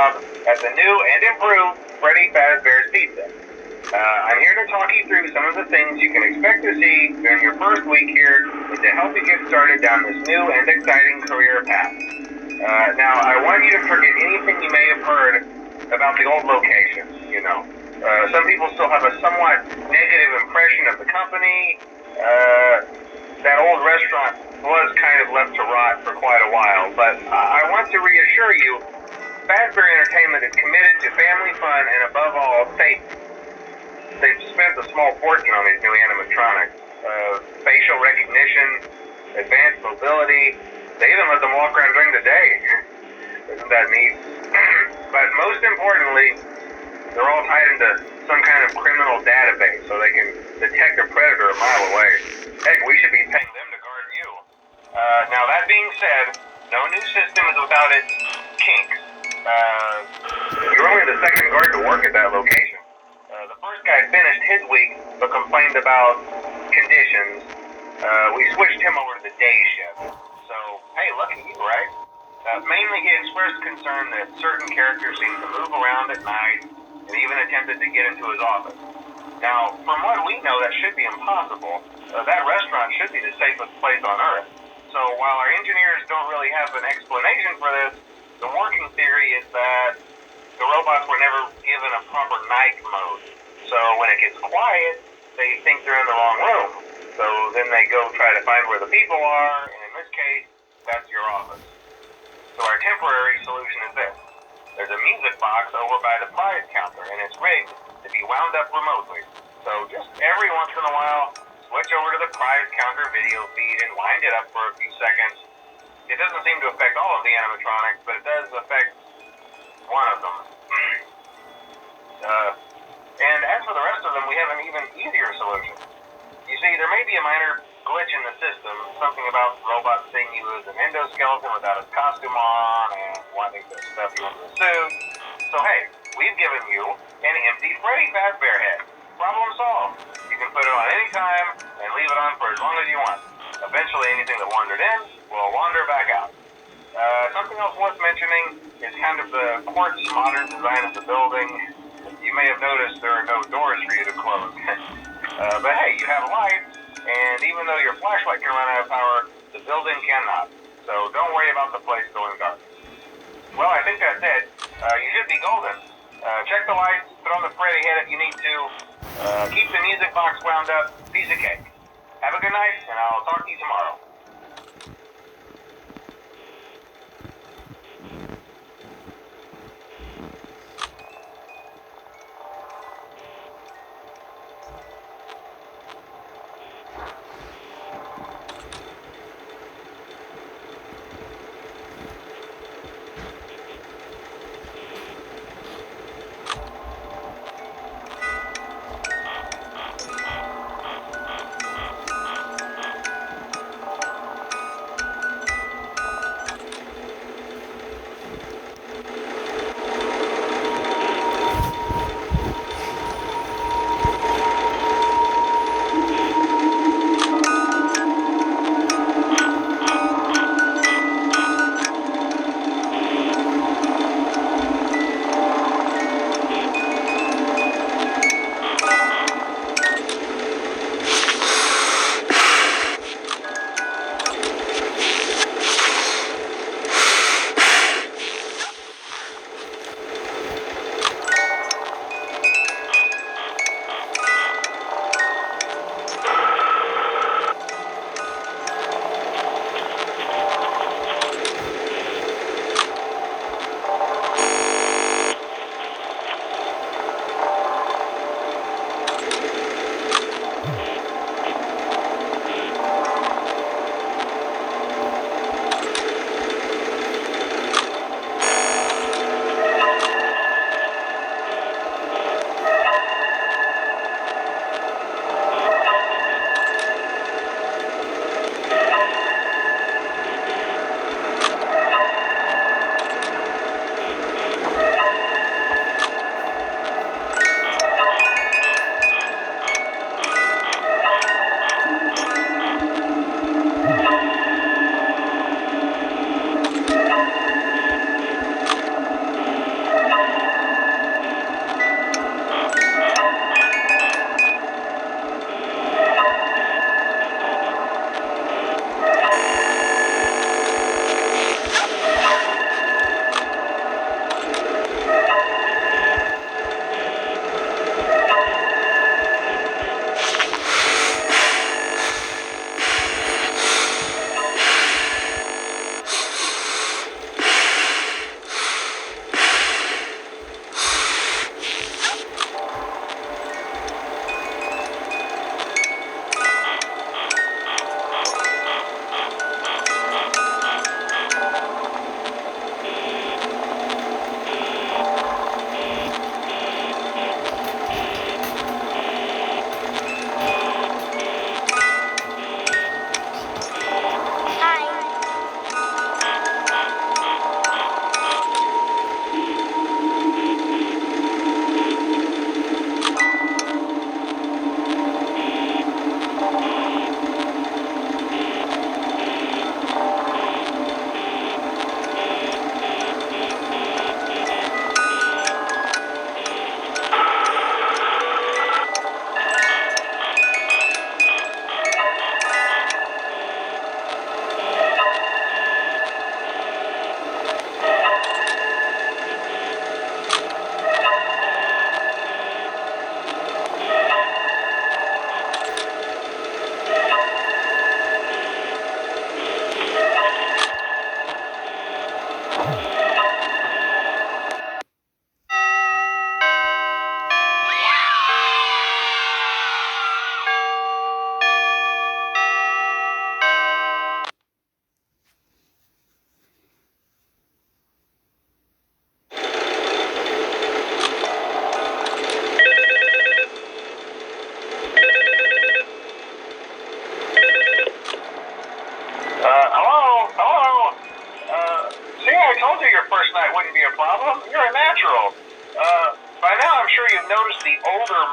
job at the new and improved Freddy Fazbear's Pizza. I'm here to talk you through some of the things you can expect to see during your first week here and to help you get started down this new and exciting career path. Now, I want you to forget anything you may have heard about the old location, some people still have a somewhat negative impression of the company. That old restaurant was kind of left to rot for quite a while, but I want to reassure you, Fazbear Entertainment is committed to family fun and above all, safety. They've spent a small fortune on these new animatronics. Facial recognition, advanced mobility, they even let them walk around during the day. Isn't that neat? But most importantly, they're all tied into some kind of criminal database so they can detect a predator a mile away. Heck, we should be paying them to guard you. Now that being said, no new system is without its kinks. You're only the second guard to work at that location. The first guy finished his week but complained about conditions. We switched him over to the day shift. So, hey, look at you, right? Mainly he expressed concern that certain characters seem to move around at night and even attempted to get into his office. Now, from what we know, that should be impossible. That restaurant should be the safest place on Earth. So while our engineers don't really have an explanation for this, the working theory is that the robots were never given a proper night mode. So when it gets quiet, they think they're in the wrong room. So then they go try to find where the people are, and in this case, that's your office. So our temporary solution is this. There's a music box over by the prize counter, and it's rigged to be wound up remotely. So just every once in a while, switch over to the prize counter video feed and wind it up for a few seconds. It doesn't seem to affect all of the animatronics, but it does affect one of them. And as for the rest of them, we have an even easier solution. You see, there may be a minor glitch in the system, something about robots seeing you as an endoskeleton without his costume on and wanting to stuff you into a suit. So hey, we've given you an empty Freddy Fazbear head. Problem solved. You can put it on any time and leave it on for as long as you want. Eventually anything that wandered in will wander back out. Something else worth mentioning is kind of the quartz modern design of the building. You may have noticed there are no doors for you to close. But hey, you have lights, and even though your flashlight can run out of power, the building cannot. So don't worry about the place going dark. Well, I think that's it. You should be golden. Check the lights, put on the Freddy head if you need to. Keep the music box wound up. Piece of cake. Have a good night, and I'll talk to you tomorrow.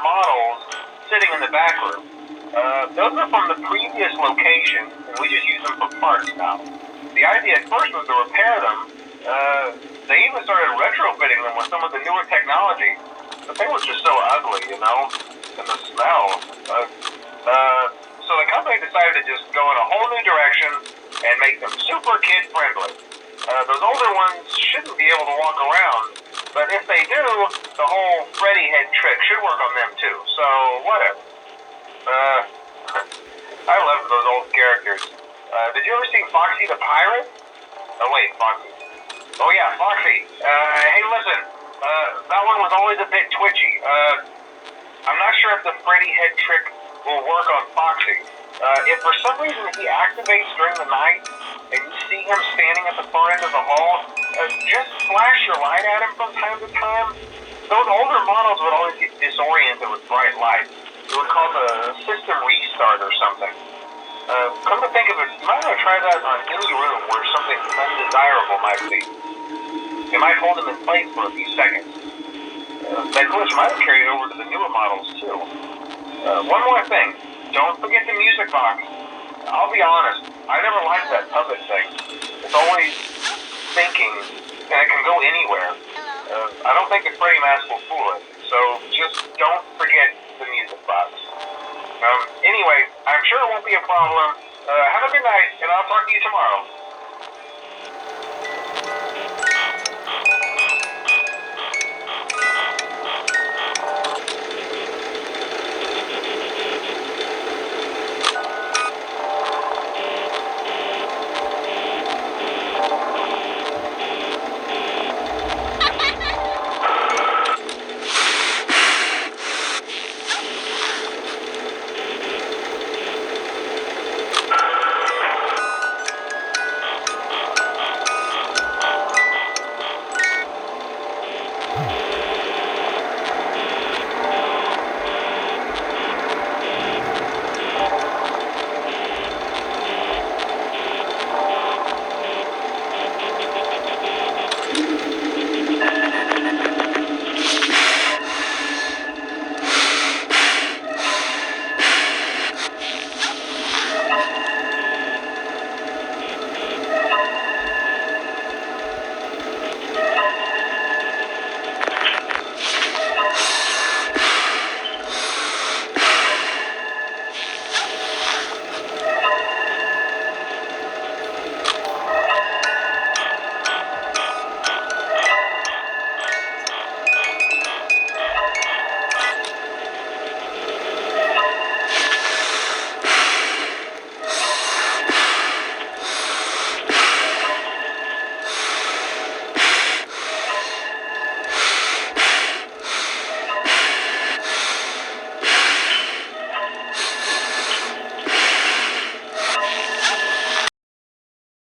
models sitting in the back room. Those are from the previous location, and we just use them for parts now. The idea at first was to repair them. They even started retrofitting them with some of the newer technology, but they were just so ugly, you know, and the smell. So the company decided to just go in a whole new direction and make them super kid-friendly. Those older ones shouldn't be able to walk around, but if they do, the whole Freddy head trick should work on them too, so whatever. I love those old characters. Did you ever see Foxy the Pirate? Oh wait, Foxy. Oh yeah, Foxy. Hey listen, that one was always a bit twitchy. I'm not sure if the Freddy head trick will work on Foxy. If for some reason he activates during the night and you see him standing at the far end of the hall, just flash your light at him from time to time. Those older models would always get disoriented with bright lights. It would cause a system restart or something. Come to think of it, you might want to try that on any room where something undesirable might be. It might hold him in place for a few seconds. That glitch might have carried over to the newer models too. One more thing, don't forget the music box. I'll be honest, I never liked that puppet thing. It's always thinking, and it can go anywhere. I don't think the Freddy mask will fool it, so just don't forget the music box. Anyway, I'm sure it won't be a problem. Have a good night, and I'll talk to you tomorrow.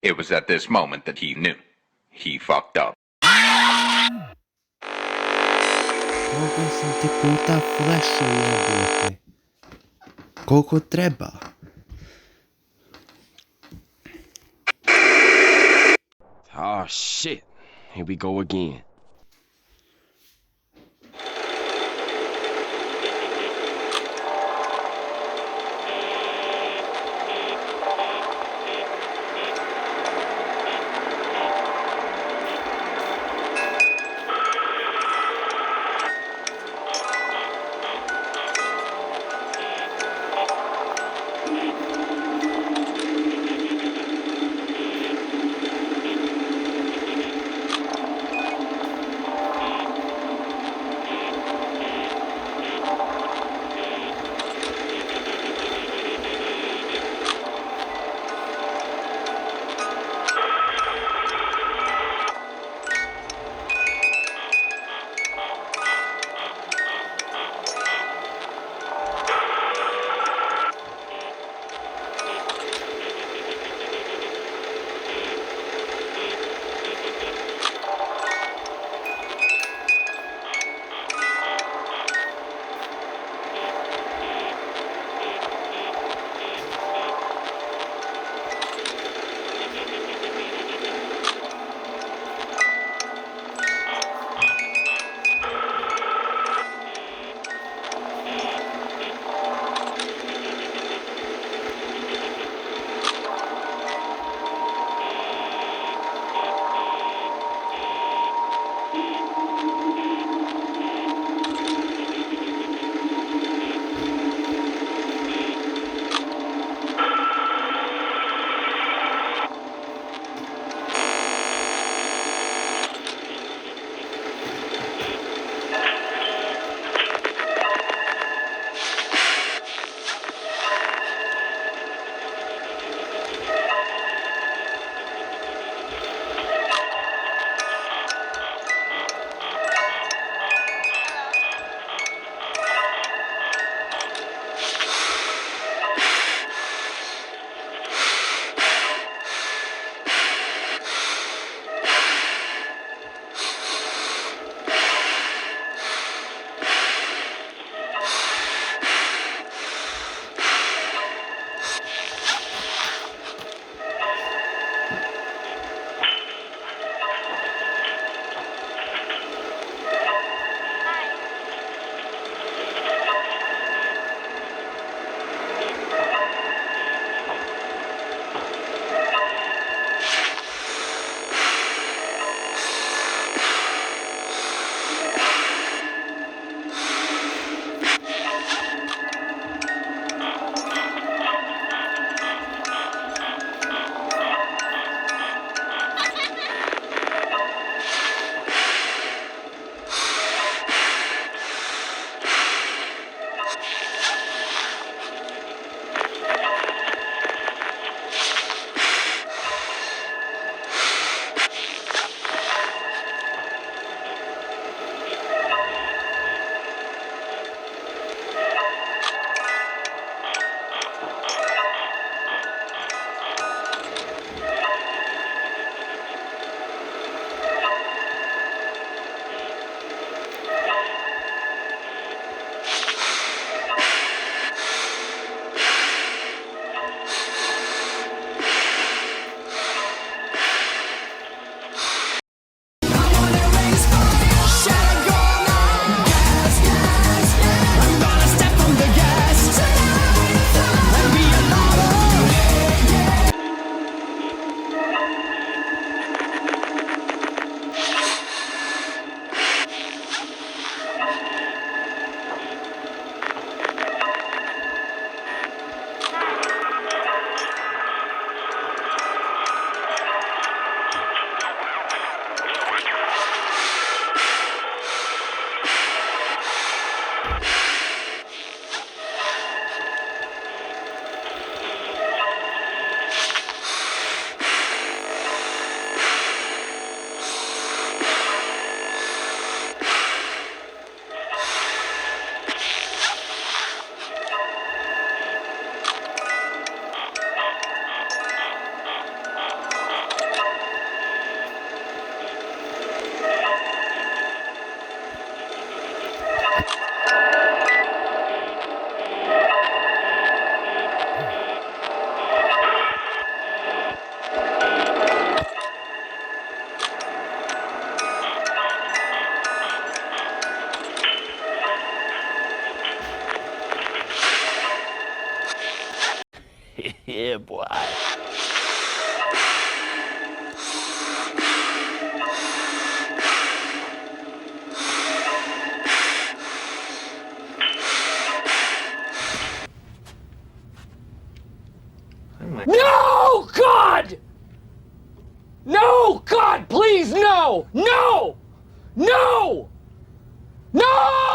It was at this moment that he knew. He fucked up. Koliko sam ti puta flešo jebote? Koliko treba? Oh shit. Here we go again. boy. No, God! No, God, please, no! No! No! No!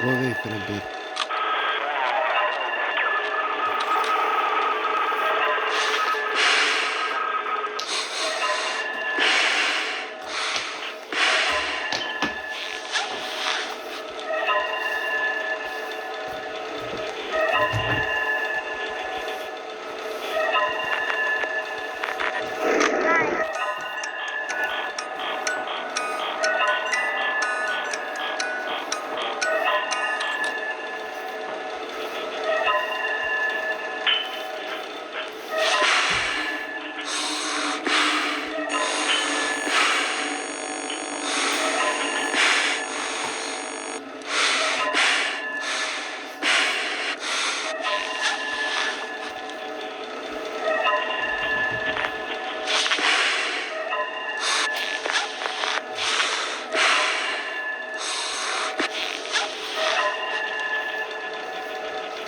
Go away, Freddy.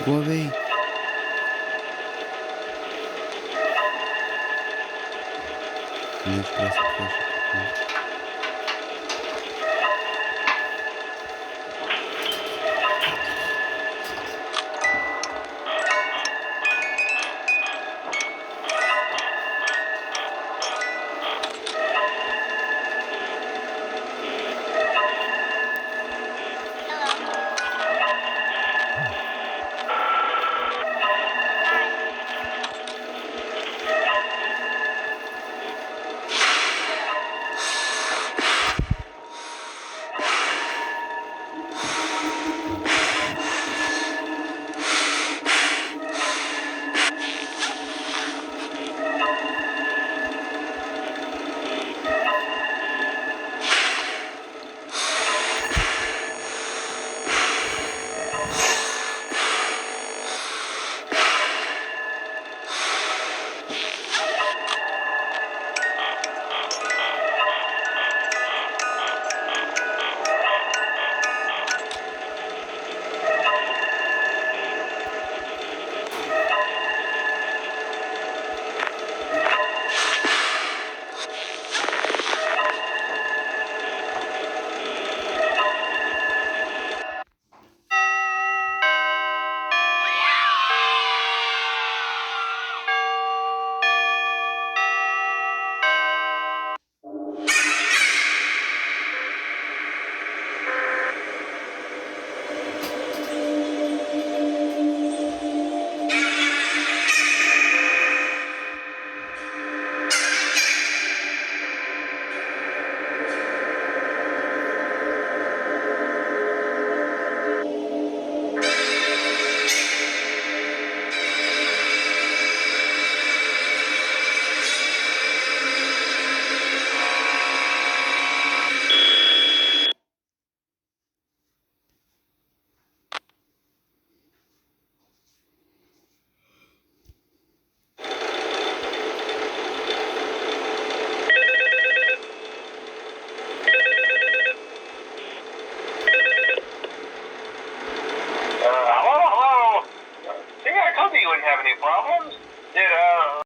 Go away. Не прess pressure.